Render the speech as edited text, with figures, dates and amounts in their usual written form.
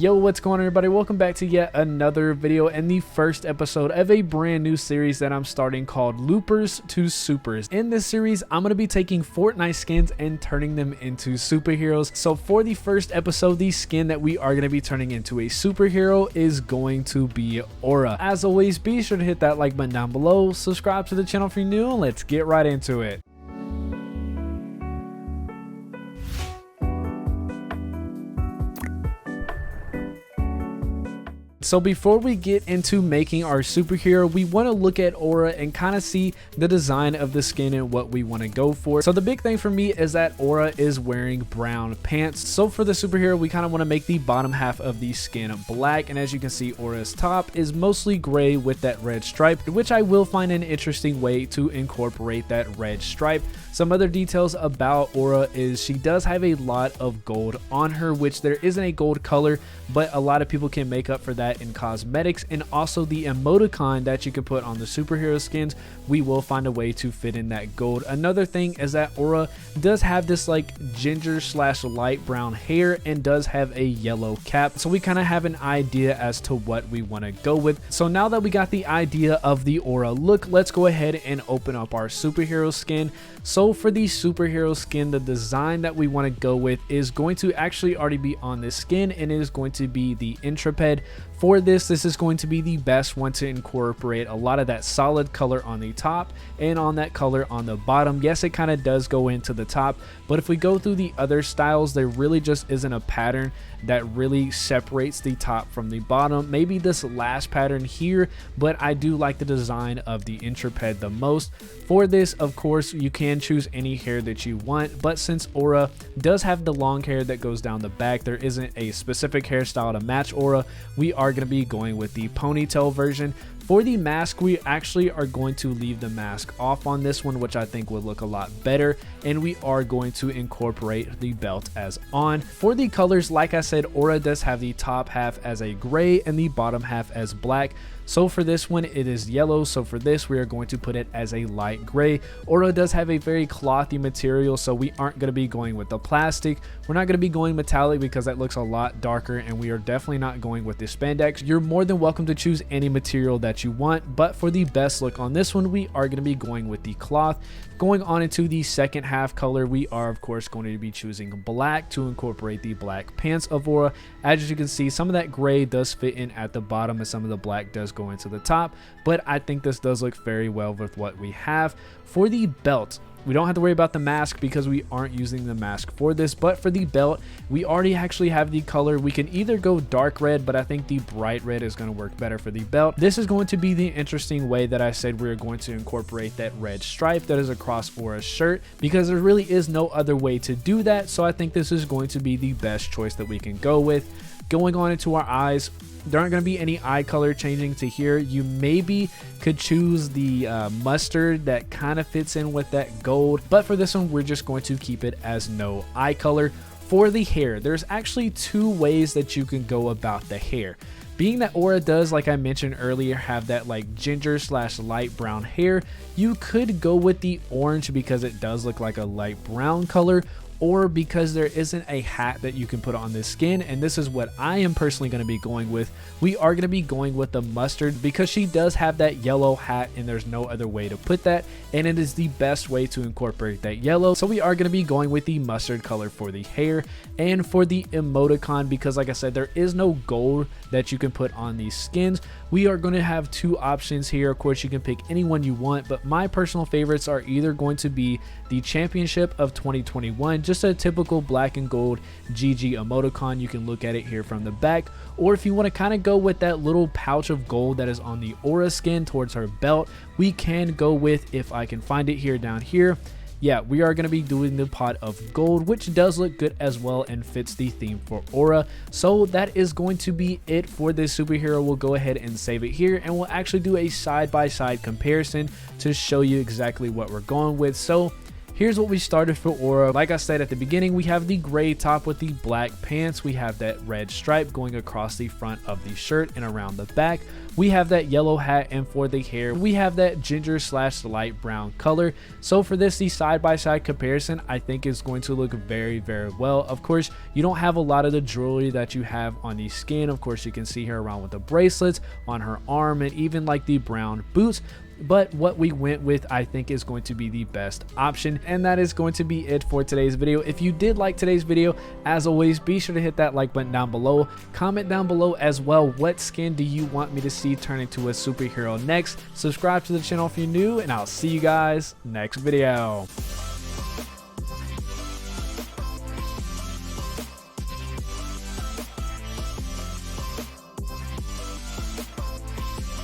Yo, what's going on, everybody? Welcome back to yet another video and the first episode of a brand new series that I'm starting called Loopers to Supers. In this series, I'm going to be taking Fortnite skins and turning them into superheroes. So for the first episode, the skin that we are going to be turning into a superhero is going to be Aura. As always, be sure to hit that like button down below, subscribe to the channel if you're new, and let's get right into it. So before we get into making our superhero, we want to look at Aura and kind of see the design of the skin and what we want to go for. So the big thing for me is that Aura is wearing brown pants. So for the superhero, we kind of want to make the bottom half of the skin black. And as you can see, Aura's top is mostly gray with that red stripe, which I will find an interesting way to incorporate that red stripe. Some other details about Aura is she does have a lot of gold on her, which there isn't a gold color, but a lot of people can make up for that in cosmetics. And also the emoticon that you can put on the superhero skins, we will find a way to fit in that gold. Another thing is that Aura does have this like ginger slash light brown hair and does have a yellow cap, so we kind of have an idea as to what we want to go with. So now that we got the idea of the Aura look, let's go ahead and open up our superhero skin. So for the superhero skin, the design that we want to go with is going to actually already be on this skin, and it is going to be the Intrepid. For this is going to be the best one to incorporate a lot of that solid color on the top and on that color on the bottom. Yes, it kind of does go into the top, but if we go through the other styles, there really just isn't a pattern that really separates the top from the bottom. Maybe this last pattern here, but I do like the design of the Intrepid the most. For this, of course, you can choose any hair that you want, but since Aura does have the long hair that goes down the back, there isn't a specific hairstyle to match Aura. We are going to be going with the ponytail version. For the mask, we actually are going to leave the mask off on this one, which I think would look a lot better, and we are going to incorporate the belt as on. For the colors, like I said, Aura does have the top half as a gray and the bottom half as black. So for this one, it is yellow. So for this, we are going to put it as a light gray. Aura does have a very clothy material, so we aren't going to be going with the plastic. We're not going to be going metallic because that looks a lot darker, and we are definitely not going with the spandex. You're more than welcome to choose any material that you want, but for the best look on this one, we are going to be going with the cloth. Going on into the second half color, we are of course going to be choosing black to incorporate the black pants of Aura. As you can see, some of that gray does fit in at the bottom and some of the black does go into the top, but I think this does look very well with what we have. For the belt, we don't have to worry about the mask because we aren't using the mask for this, but for the belt, we already actually have the color. We can either go dark red, but I think the bright red is going to work better for the belt. This is going to be the interesting way that I said we're going to incorporate that red stripe that is across Aura's shirt, because there really is no other way to do that. So I think this is going to be the best choice that we can go with. Going on into our eyes, there aren't going to be any eye color changing to here. You maybe could choose the mustard that kind of fits in with that gold, but for this one, we're just going to keep it as no eye color. For the hair, there's actually two ways that you can go about the hair. Being that Aura does, like I mentioned earlier, have that like ginger slash light brown hair, you could go with the orange because it does look like a light brown color, or because there isn't a hat that you can put on this skin, and this is what I am personally going to be going with. We are going to be going with the mustard because she does have that yellow hat and there's no other way to put that, and it is the best way to incorporate that yellow. So we are going to be going with the mustard color for the hair. And for the emoticon, because like I said, there is no gold that you can put on these skins, we are going to have two options here. Of course, you can pick any one you want, but my personal favorites are either going to be the Championship of 2021, just a typical black and gold GG emoticon. You can look at it here from the back, or if you want to kind of go with that little pouch of gold that is on the Aura skin towards her belt, we can go with, if I can find it here down here, yeah, we are going to be doing the pot of gold, which does look good as well and fits the theme for Aura. So that is going to be it for this superhero. We'll go ahead and save it here, and we'll actually do a side-by-side comparison to show you exactly what we're going with. So Here's what we started for Aura. Like I said at the beginning, we have the gray top with the black pants. We have that red stripe going across the front of the shirt and around the back. We have that yellow hat, and for the hair, we have that ginger / light brown color. So for this, the side-by-side comparison, I think is going to look very, very well. Of course, you don't have a lot of the jewelry that you have on the skin. Of course, you can see her around with the bracelets on her arm and even like the brown boots. But what we went with, I think, is going to be the best option, and that is going to be it for today's video. If you did like today's video, as always, be sure to hit that like button down below. Comment down below as well, what skin do you want me to see turn into a superhero next? Subscribe to the channel if you're new, and I'll see you guys next video.